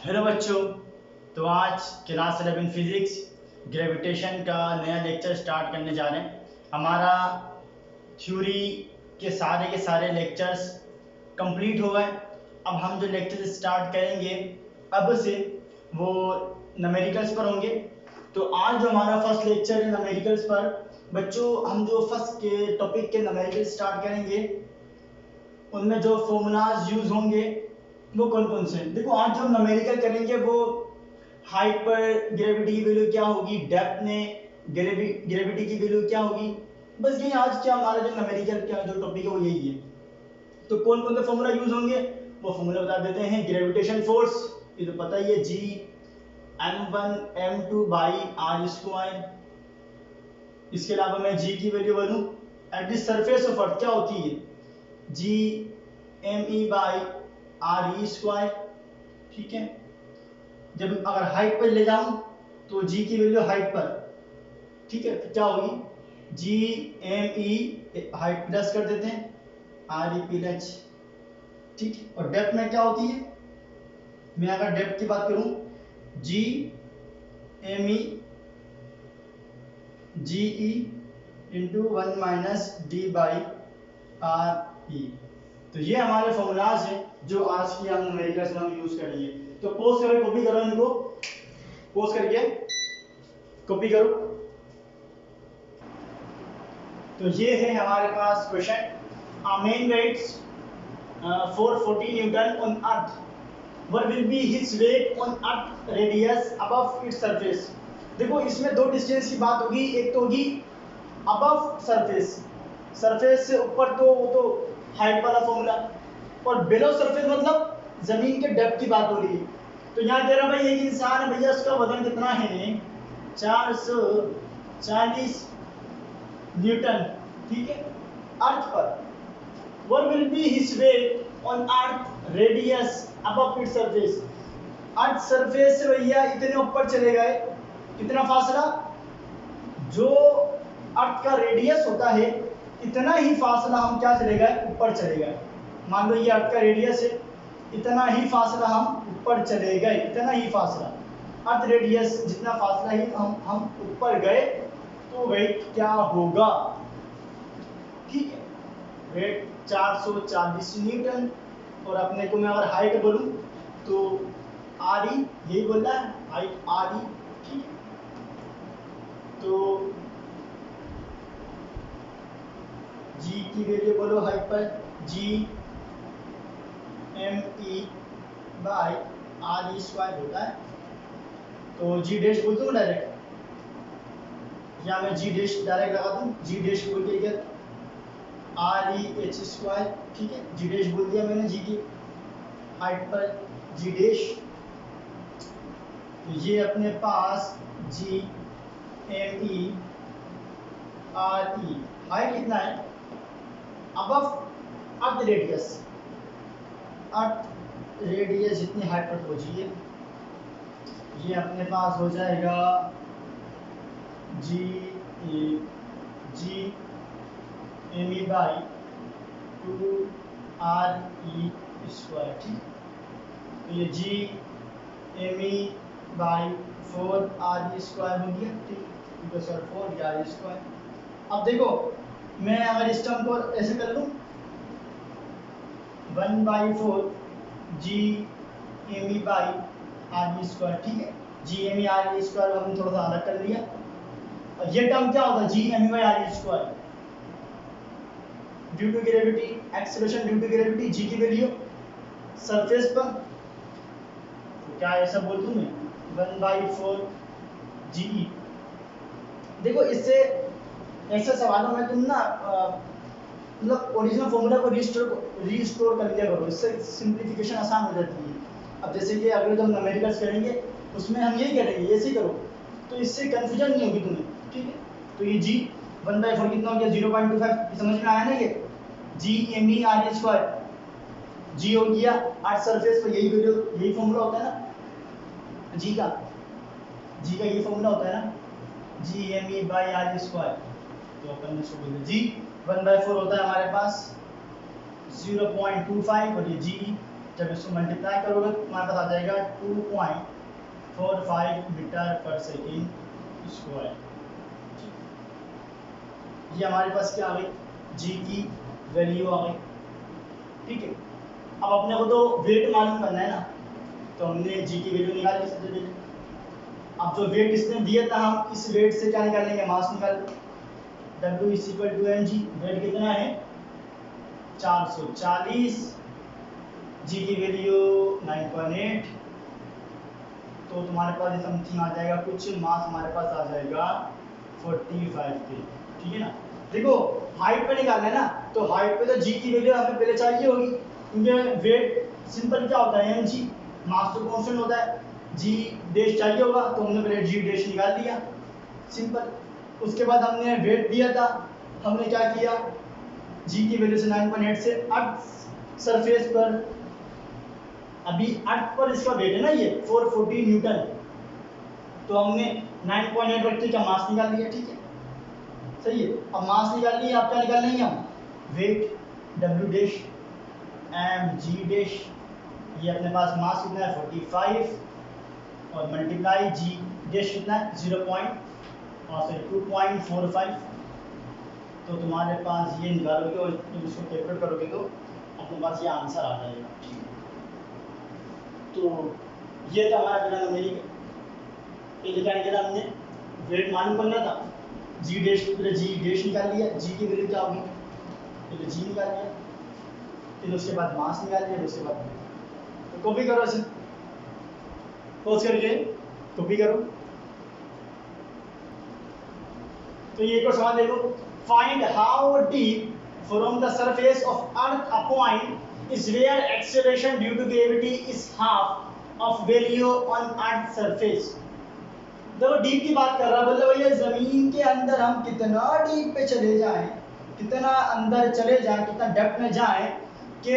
Hello बच्चों। तो आज क्लास 11 फिजिक्स ग्रेविटेशन का नया लेक्चर स्टार्ट करने जा रहे हैं। हमारा थ्योरी के सारे लेक्चर्स कंप्लीट हो गए। अब हम जो लेक्चर स्टार्ट करेंगे अब से वो न्यूमेरिकल्स पर होंगे। तो आज जो हमारा फर्स्ट लेक्चर है न्यूमेरिकल्स पर, बच्चों हम जो फर्स्ट के टॉपिक के न्यूमेरिकल्स स्टार्ट करेंगे उनमें जो फॉर्मूलाज यूज होंगे वो कौन कौन से हैं। देखो आज जो हम न्यूमेरिकल करेंगे वो हाइट पर ग्रेविटी की वैल्यू क्या होगी, डेप्थ में ग्रेविटी की वैल्यू क्या होगी, बस यही आज क्या हमारा जो न्यूमेरिकल का जो टॉपिक है वो यही है। तो कौन कौन से फॉर्मूला यूज होंगे वो फॉर्मूला बता देते हैं। ग्रेविटेशन फोर्स ये तो पता ही है, जी m1 m2 by are square. इसके अलावा मैं जी की वैल्यू बोलूं एट द सरफेस ऑफ अर्थ क्या होती है, G M E by R E square. ठीक है, जब अगर हाइट पर ले जाऊं तो जी की वैल्यू हाइट पर, ठीक है, तो क्या होगी G M E height plus कर देते हैं आर ई पी एच। ठीक, और डेप्थ में क्या होती है, मैं अगर डेप्थ की बात करूं G M E G E into 1 minus D by R E. तो ये हमारे फॉर्मूलाज हैं जो आज की हम न्यूमेरिकल्स में हम यूज करेंगे। तो पोस्ट करके कॉपी करो, इनको पोस्ट करके कॉपी करो। तो ये है हमारे पास question, a man weighs 440 newton on earth, what will be his weight on earth radius above its surface। देखो इसमें दो डिस्टेंस की बात होगी, एक तो होगी अबव सरफेस, सरफेस से ऊपर तो वो तो हाइट वाला फॉर्मूला, और बिलो सरफेस मतलब जमीन के डेप्थ की बात हो रही है। तो यहाँ कह रहा भाई एक इंसान है भैया, उसका वजन कितना है 440 न्यूटन, ठीक है, अर्थ पर। What will be his weight on earth radius above its surface। Earth surface से भैया इतने ऊपर चले गए, कितना फासला, जो अर्थ का रेडियस होता है इतना ही फासला हम क्या चले गए, ऊपर चले गए। मान लो ये अर्थ का रेडियस है, इतना ही फासला हम ऊपर चले गए, इतना ही फासला, अर्थ रेडियस जितना फासला ही हम ऊपर गए तो वेट क्या होगा। ठीक है, वेट 440 न्यूटन। और अपने को मैं अगर हाइट बोलूं तो आर ई, यही बोल रहा है हाइट आर ई। ठीक है, तो जी की वैल्यू बोलो हाइट पर G M E by R E square होता है। तो जी डैश बोल दूँ डायरेक्ट, या मैं जी डैश डायरेक्ट लगा दूँ, जी डैश बोल के क्या आर ई एच स्क्वायर। ठीक है, जी डैश बोल दिया मैंने जी की हाइट पर जी डैश। तो ये अपने पास G M E R E, height कितना है above earth radius, earth radius जितनी हाइट पर पहुंची है, ये अपने पास हो जाएगा G G M E by 2 R E square. ठीक, तो ये G M E by 4 R E square हो गया। ठीक, सर 4 आर ई स्क्वायर। अब देखो मैं अगर इस टर्म को ऐसे कर लूँ 1/4 G M E by R E square. ठीक है, G M E R E square हमने थोड़ा सा अलग कर लिया, और ये टर्म क्या होगा G M E by R E square due to gravity, acceleration due to gravity, G की वैल्यू सरफेस पर। तो क्या ऐसा बोल दूं मैं 1/4 जी। देखो इससे ऐसे सवालों में तुम ना मतलब ओरिजिनल फॉर्मूला को रीस्टोर कर लिया करो, इससे सिंप्लीफिकेशन आसान हो जाती है। अब जैसे कि अगले जब न्यूमेरिकल्स करेंगे उसमें हम यही करेंगे, ऐसे ही करो, तो इससे कंफ्यूजन नहीं होगी तुम्हें। ठीक है, तो ये जी 1/4 कितना हो गया 0.25, समझ में आया ना। ये G M E R E square, G हो गया अर्थ सरफेस पर, यही वैल्यू यही फॉर्मूला होता है ना जी का, जी का ये फॉर्मूला होता है ना G M E by R E square. तो अपन ने इसको बोल जी 1/4 होता है हमारे पास 0.25, और ये जी जब इसको मल्टीप्लाई करोगे तो तुम्हारे पास आ जाएगा 2.45 मीटर पर सेकेंड स्क्वायर। ये हमारे पास क्या आ गई, जी की वैल्यू आ गई। ठीक है, अब अपने को तो वेट मालूम करना है ना, तो हमने जी की वैल्यू निकाल ली सबसे पहले। अब जो वेट इसने दिया था हम इस वेट से क्या निकालेंगे, मास निकाल। W is equal to mg, weight कितना है 440, जी की वैल्यू 9.8, तो तुम्हारे पास समथिंग आ जाएगा कुछ, मास हमारे पास आ जाएगा 45 के। ठीक है ना, देखो हाइट पे निकालना है ना, तो हाइट पे तो जी की वैल्यू हमें पहले चाहिए होगी, क्योंकि वेट सिंपल क्या होता है mg, मास तो कांस्टेंट होता है, जी डैश चाहिए होगा, तो हमने पहले जी डैश निकाल दिया, सिंपल। उसके बाद हमने वेट दिया था, हमने क्या किया, जी की वैल्यू से 9.8 से अर्थ सरफेस पर, अभी अर्थ पर इसका वेट है ना ये 440 न्यूटन, तो हमने 9.8 रख के क्या मास निकाल लिया। ठीक है, सही है। अब मास निकाल लिया, अब क्या निकाल लेंगे हम, weight W dash M G dash, ये अपने पास मास कितना है 45, और मल्टीप्लाई जी डैश कितना है 2.45, तो तुम्हारे पास ये निकालोगे और जब इसको कैलकुलेट करोगे तो अपने पास ये आंसर आ जाएगा। ठीक है, तो ये था हमारा पहला नंबर। पहले क्या निकाला हमने, वेट मालूम करना था, जी डैश, पहले जी डैश निकाल लिया, जी की वैल्यू क्या होगी, पहले जी निकाल लिया, फिर उसके बाद मास निकाल लिया, उसके बाद तो कॉपी करो इसे, पोज करके कॉपी करो। तो ये एक और सवाल देखो, find how deep from the surface of earth a point is where acceleration due to gravity is half of value on earth surface. देखो डीप की बात कर रहा है, बोले भैया जमीन के अंदर हम कितना डीप पे चले जाएं, कितना अंदर चले जाएं, कितना डेप्थ में जाएं कि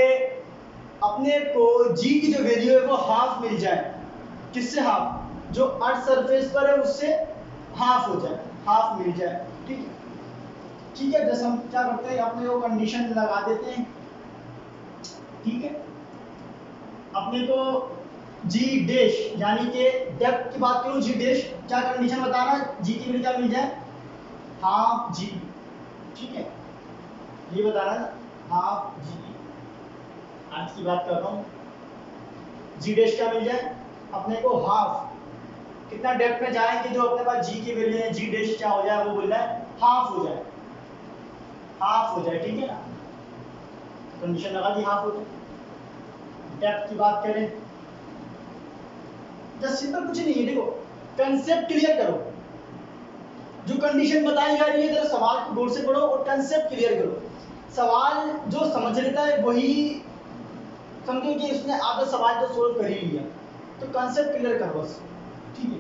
अपने को जी की जो वैल्यू है वो हाफ मिल जाए। किससे हाफ, जो अर्थ सरफेस पर है उससे हाफ हो जाए, हाफ मिल जाए। ठीक है, ठीक है, जैसे हम क्या करते हैं, अपने को कंडीशन लगा देते हैं। ठीक है, अपने को जी डैश यानी कि डेप्थ की बात करूं, जी डैश क्या कंडीशन बता रहा है, जी की वैल्यू क्या मिल जाए, हाफ जी। ठीक है, ये बता रहा है हाफ जी, अर्थ की बात कर रहा हूं, जी डैश क्या मिल जाए अपने को हाफ, कितना डेप्थ में जाए कि जो अपने पास जी की वैल्यू है, जी डैश क्या हो जाए, वो बोल रहा है हाफ हो जाए, हाफ हो जाए। ठीक है ना, कंडीशन लगा दी हाफ हो जाए। डेप्थ की बात करें, जस्ट सिंपल कुछ नहीं है, देखो कंसेप्ट क्लियर करो, जो कंडीशन बताई जा रही है जरा सवाल को गौर से पढ़ो और कंसेप्ट क्लियर करो। सवाल जो समझ लेता है वही समझो कि उसने आधा सवाल तो सोल्व कर ही लिया, तो कंसेप्ट क्लियर करो बस। ठीक है,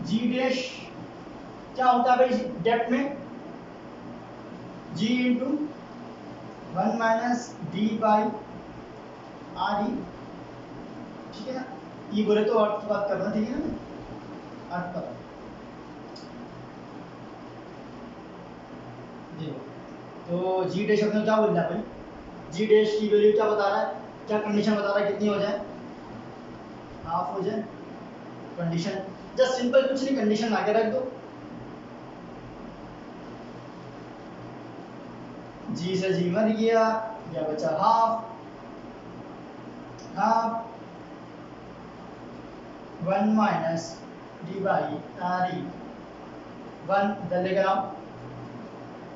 जी डैश क्या होता है भाई डेप्थ में, G into 1 minus D by R E. ठीक है ना, ये बोले तो अर्थ की बात करना, ठीक है ना, अर्थ पर देखो, तो जी डैश अपने क्या बोल रहा है भाई, जी डैश की वैल्यू क्या बता रहा है, क्या कंडीशन बता रहा है, कितनी हो जाए, हाफ हो जाए। कंडीशन जस्ट सिंपल कुछ नहीं, कंडीशन आगे रख दो, जी से जी मर गया, क्या बचा half, half 1 minus D by R E, 1 इधर लेकर आओ,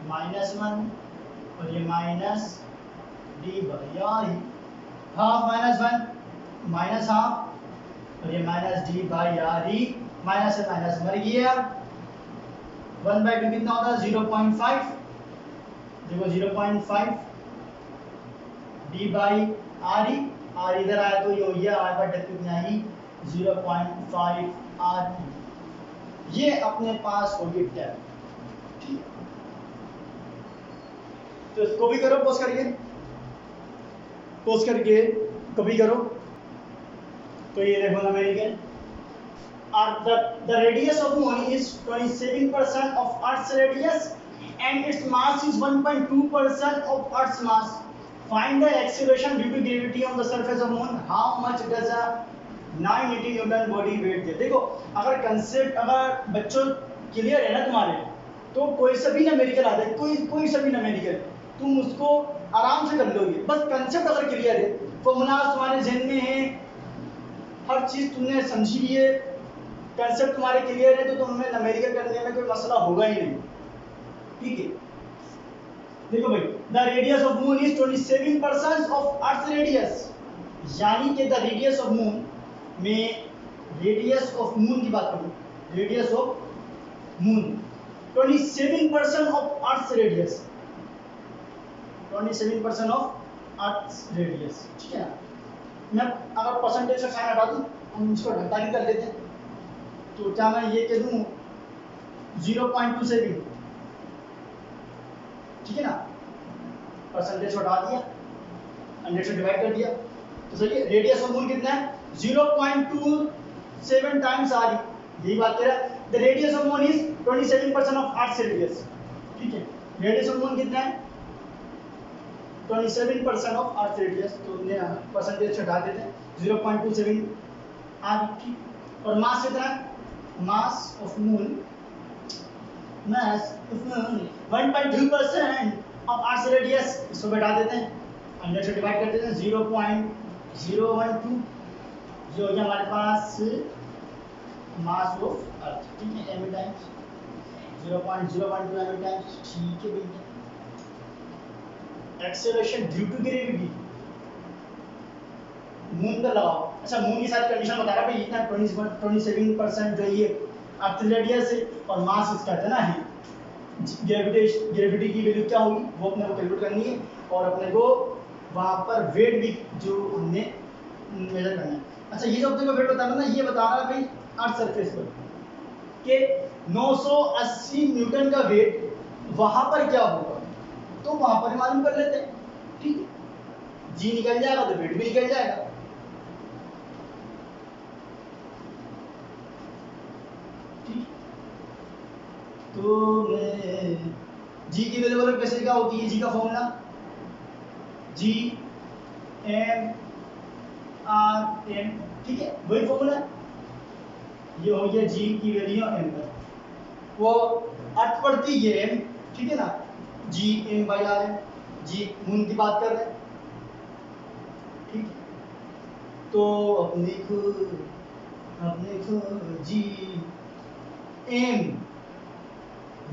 -1 और ये minus D by R E, half minus 1 minus half और ये minus D by R E, minus से माइनस मर गया, 1/2 कितना होता है 0.5, देखो 0.5 D by R E, R इधर आया तो ये हो गया आर बटा कितना ही 0.5 आर ई, ये अपने पास होगी डेप्थ। ठीक, तो इसको भी करो पोस्ट करके, पोस्ट करके कभी करो, तो ये देखो ना American, the radius of moon is 27% of Earth's radius and its mass is 1.2% of Earth's mass. Find the acceleration due to gravity on the surface of moon, how much does a 980 newton body weight दे। देखो अगर concept अगर बच्चों clear है ना तुम्हारे, तो कोई सा भी न्यूमेरिकल आ जाए, कोई सा भी न्यूमेरिकल तुम उसको आराम से कर लोगे। बस कंसेप्ट अगर क्लियर है, फॉर्मूलाज तुम्हारे जहन में है, हर चीज तुमने समझी है, कंसेप्ट तुम्हारे क्लियर है, तो तुम्हें न्यूमेरिकल करने में कोई मसला होगा ही नहीं। ठीक है, देखो भाई, the radius of moon is 27% of earth radius, यानी कि द रेडियस ऑफ मून में, रेडियस ऑफ मून की बात करूं, radius of moon 27% of earth radius, 27% of earth radius. ठीक है ना, मैं अगर परसेंटेज का साइन हटा दूं, हम इसको घटा के कर लेते हैं, तो क्या मैं ये कह दूं 0.27, ठीक है ना, परसेंटेज हटा दिया, 100 से डिवाइड कर दिया, तो सही, रेडियस ऑफ मून कितना है 0.27 टाइम्स आ रही, यही बात कर रहा है। The radius of moon is 27% of earth radius. ठीक है, रेडियस ऑफ मून कितना है 27% ऑफ अर्थ रेडियस, तो परसेंटेज हटा देते हैं, 0.27 आ रही। और मास कितना है, मास of moon 1.2% of earth radius, इसको घटा देते हैं, 100 से डिवाइड कर देते हैं, 0.012, जो हो गया हमारे पास मास ऑफ अर्थ। ठीक है, एम टाइम्स 0.012 एम टाइम्स। ठीक है भैया, acceleration due to gravity, moon का लगाओ। अच्छा, मून की सारी कंडीशन बता रहा है भाई, इतना 27% जो ये अर्थ रेडियस है, और मास इसका इतना है, ग्रेविटी की वैल्यू क्या होगी वो अपने को कैलकुलेट करनी है, और अपने को वहां पर वेट भी जो हमने मेजर करना है। अच्छा, ये जो अपने को वेट बताना ना, ये बता रहा है भाई अर्थ सरफेस पर कि 980 न्यूटन का वेट वहां पर क्या होगा, तो वहां पर मालूम कर लेते हैं। ठीक है, जी निकल जाएगा तो वेट भी निकल जाएगा। ठीक, तो जी की वैल्यू कैसे क्या होती है, जी का formula G M R M. ठीक है, वही फॉर्मूला है, ये हो गया जी की वैल्यू एम पर, वो अर्थ पड़ती ये एम। ठीक है ना, G M by R M, g moon की बात कर रहे हैं। ठीक है, तो अपने को G M,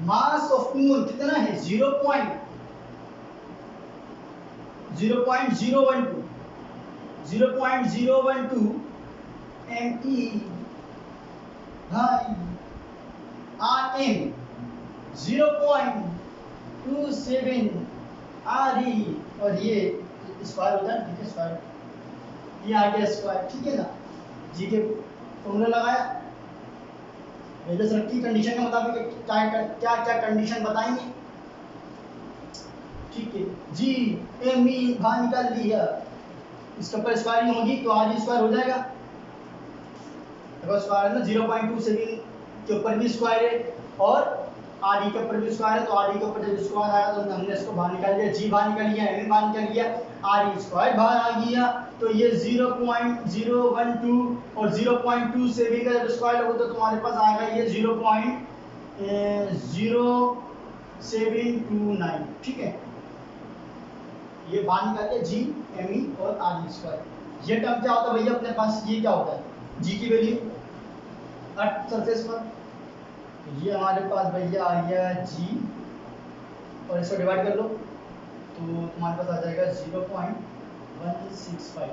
mass of moon कितना है 0.012 एम ई भाई आर एम, 0.27 आर ई, और ये स्क्वायर होता है। ठीक है, स्क्वायर, ये आ गया स्क्वायर। ठीक है ना, जी के फॉर्मूला लगाया, वेदर सर की कंडीशन के मुताबिक क्या क्या कंडीशन बताएंगे। ठीक है, जी एम ई बाहर निकाल लिया, इसके ऊपर स्क्वायरिंग होगी तो आर स्क्वायर हो जाएगा, देखो स्क्वायर है ना, 0.27 के ऊपर भी स्क्वायर है, और आर ई के ऊपर भी स्क्वायर है, तो आर ई के ऊपर जब स्क्वायर आया तो हमने इसको बाहर निकाल दिया, जी बाहर निकाल लिया, एम बाहर निकाल लिया, आर ई स्क्वायर बाहर आ गया, तो ये 0.012 और 0.27 का जब स्क्वायर होगा तो तुम्हारे पास आएगा ये 0.0729। ठीक है, ये बाहर निकाल दिया, जी एम ई और आर ई स्क्वायर। ये टर्म क्या होता है भैया अपने पास, ये क्या होता है, जी की वैल्यू अर्थ सरफेस पर, ये हमारे पास भैया आ गया जी, और इसको डिवाइड कर लो तो तुम्हारे पास आ जाएगा 0.165,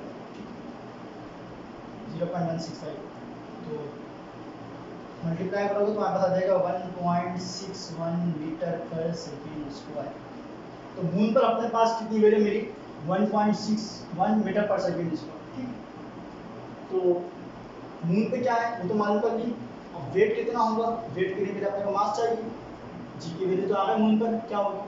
0.165, तो मल्टीप्लाई करोगे तो तुम्हारे पास आ जाएगा 1.61 मीटर पर सेकेंड स्क्वायर। तो मून पर अपने पास कितनी वैल्यू मेरी 1.61 मीटर पर सेकेंड स्क्वायर। ठीक, तो मून पे क्या है वो तो मालूम कर ली, अब वेट कितना होगा, वेट के लिए अपने को मास चाहिए, जी की वैल्यू तो आ गई, मून पर क्या होगा,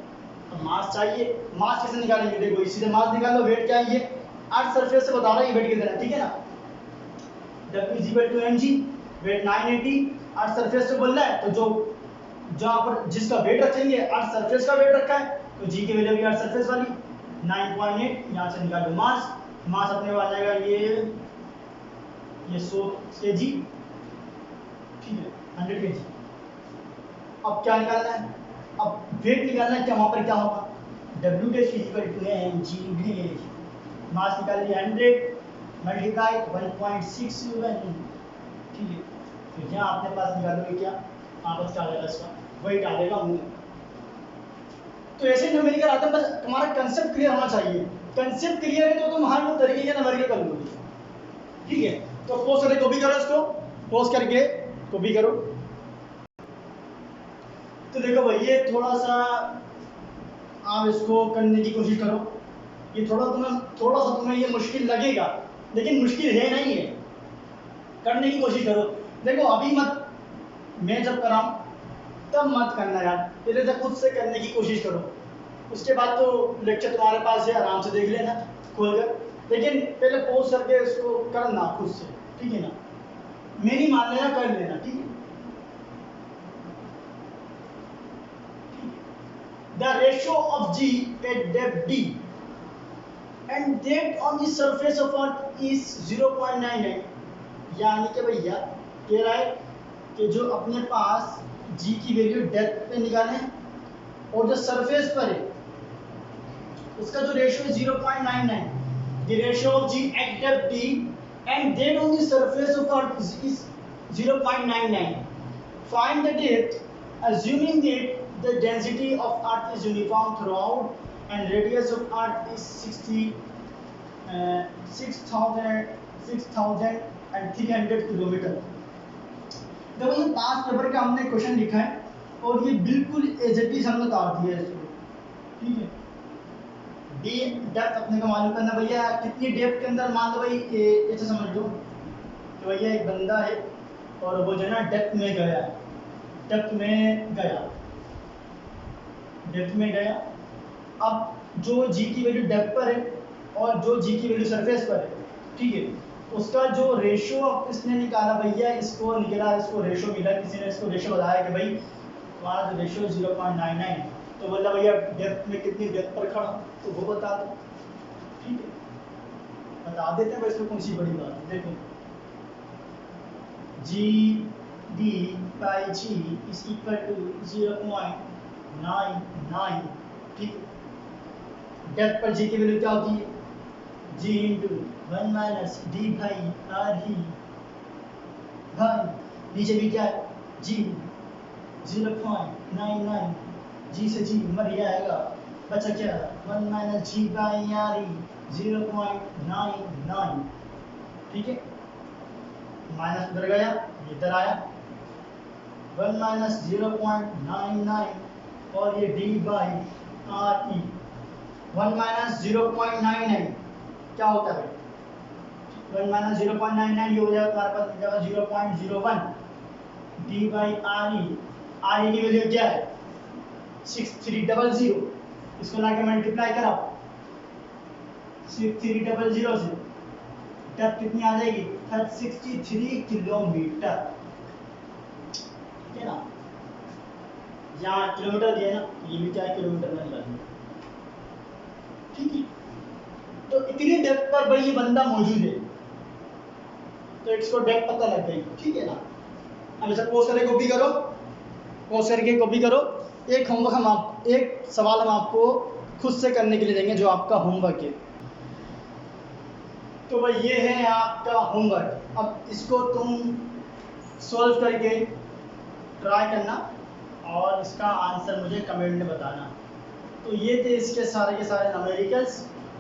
अब मास चाहिए, मास कैसे निकालेंगे, देखो सीधे मास निकाल लो, वेट क्या है ये अर्थ सरफेस से बता रहा है ये वेट कितना है। ठीक है ना, W = mg, weight 980 earth surface से बोल रहा है, तो जो जहां पर जिसका वेट रखेंगे अर्थ सरफेस का वेट रखा है, तो जी की वैल्यू भी अर्थ सरफेस वाली 9.8, यहाँ से निकाल दो मास। मास अपने को आ जाएगा ये 100 kg, ठीक है, 100 kg। अब क्या निकालना है, अब वेट निकालना है, क्या वहाँ पर क्या होगा, W dash equal to mg dash, mass निकाल लिया 100 मल्टीप्लाई 1.61, ठीक है। तो यहाँ अपने पास निकालोगे क्या, आपस क्या आ जाएगा, इसका वेट आ जाएगा। तो ऐसे न्यूमेरिकल आता है, बस तुम्हारा कंसेप्ट क्लियर होना चाहिए। कंसेप्ट क्लियर है तो तुम हर वो तरीके के न्यूमेरिकल कर लोगे, ठीक है। तो पोज करके कॉपी करो, इसको पोज करके कॉपी करो। तो देखो भाई ये थोड़ा सा आप इसको करने की कोशिश करो। ये थोड़ा सा तुम्हें ये मुश्किल लगेगा, लेकिन मुश्किल है नहीं है, करने की कोशिश करो। देखो अभी मत, मैं जब कराऊं तब मत करना यार, पहले तो खुद से करने की कोशिश करो। उसके बाद तो लेक्चर तुम्हारे पास है, आराम से देख लेना खोल कर, लेकिन पहले पोज करके इसको करना खुद से, ठीक है ना। मेरी मान लेना, कर लेना, ठीक है। The ratio of G at depth D and that on the surface of Earth is 0.99, यानी कि भैया कह रहा है कि जो अपने पास G की वैल्यू डेप्थ पे निकालें और जो सरफेस पर है उसका जो रेशियो है 0.99, the ratio of G at depth D and that on the surface of Earth is 0.99. Find the depth assuming that the density of Earth is uniform throughout and radius of Earth is 6,300 kilometre. देखो ये पास paper का हमने question लिखा है और ये बिल्कुल as it is हमने उतार दिया है इसको, ठीक है। डी डेप्थ अपने को मालूम करना भैया, कितनी डेप्थ के अंदर, मान लो भाई ऐसे समझ लो कि भैया एक बंदा है और वो जो है ना डेप्थ में गया, डेप्थ में गया। अब जो जी की वैल्यू डेप्थ पर है और जो जी की वैल्यू सरफेस पर है, ठीक है, उसका जो रेशियो इसने निकाला भैया, इसको निकला, इसको रेशियो मिला, किसी ने इसको रेशियो बताया कि भाई तुम्हारा जो रेशियो 0.99, तो बोला भैया डेप्थ में कितनी डेप्थ पर खड़ा, तो वो बता दो, ठीक है, बता देते हैं। वैसे कौन सी बड़ी बात है, देखो g D by g is equal to 0.99, ठीक। डेप्थ पर जी की वैल्यू क्या होती है, जी इंटू 1 माइनस डी भाई आर ही, भाई नीचे भी क्या है जी 0.99, जी से जी मर जाएगा, बचा क्या 1 माइनस जी बाई आर ही 0.99, ठीक है। माइनस उधर गया, इधर आया 1 माइनस 0.99 और ये D by R E. 1 minus 0.99 क्या होता है, 1 माइनस 0.99 ये हो जाएगा तुम्हारे पास, मिल जाएगा 0.01 D by R E. R ई की वैल्यू क्या है 6300, इसको लाके मल्टीप्लाई कराओ 6300 से, डेप्थ कितनी आ जाएगी 63 किलोमीटर, ठीक है ना। यहाँ किलोमीटर दिया ना, ये भी क्या है किलोमीटर में निकालना, ठीक है। तो इतनी डेप्थ पर भाई ये बंदा मौजूद है, तो इसको डेप्थ पता लग गई, ठीक है ना। अब इसे पोस्ट करके कॉपी करो, पोस्ट करके कॉपी करो। एक होमवर्क एक सवाल हम आपको खुद से करने के लिए देंगे, जो आपका होमवर्क है। तो भाई ये है आपका होमवर्क, अब इसको तुम सॉल्व करके ट्राई करना और इसका आंसर मुझे कमेंट में बताना। तो ये थे इसके सारे के सारे न्यूमेरिकल्स।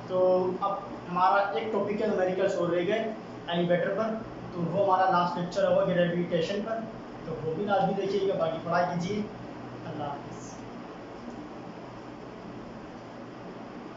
तो अब हमारा एक टॉपिक है न्यूमेरिकल्स और रह गए एलिवेटर पर, तो वो हमारा लास्ट लेक्चर होगा ग्रेविटेशन पर, तो वो भी लास्ट भी देखिएगा, बाकी पढ़ाई कीजिए। अल्लाह हाफिज़।